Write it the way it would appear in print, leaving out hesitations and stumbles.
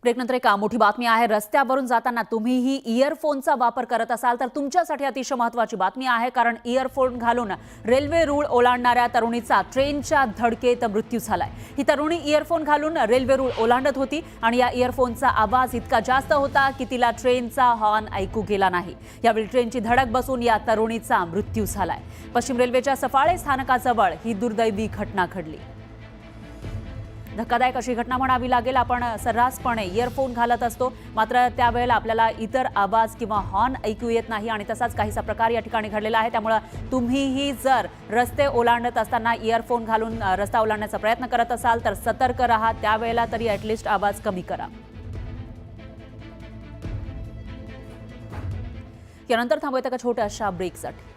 ब्रेकनंतर एक मोठी बातमी आहे। रस्त्यावरून जाताना तुम्हीही इयरफोनचा वापर करत असाल तर तुमच्यासाठी अतिशय महत्त्वाची बातमी आहे, कारण इयरफोन घालून रेल्वे रूळ ओलांडणाऱ्या तरुणीचा ट्रेनच्या धडकेत मृत्यू झालाय। ही तरुणी इयरफोन घालून रेल्वे रूळ ओलांडत होती आणि या इयरफोनचा आवाज इतका जास्त होता की तिला ट्रेनचा हॉर्न ऐकू गेला नाही। यावेळी ट्रेनची धडक बसून या तरुणीचा मृत्यू झालाय। पश्चिम रेल्वेच्या सफाळे स्थानकाजवळ ही दुर्दैवी घटना घडली। धक्कादायक अशी घटना म्हणावी लागेल। आपण सर्रासपणे इयरफोन घालत असतो, मात्र त्यावेळेला आपल्याला इतर आवाज किंवा हॉर्न ऐकू येत नाही आणि तसाच काहीसा प्रकार या ठिकाणी घडलेला आहे। त्यामुळे तुम्हीही जर रस्ते ओलांडत असताना इयरफोन घालून रस्ता ओलांडण्याचा प्रयत्न करत असाल तर सतर्क राहा। त्यावेळेला तरी ॲटलिस्ट आवाज कमी करा। यानंतर थांबूया एका छोट्याशा ब्रेकसाठी।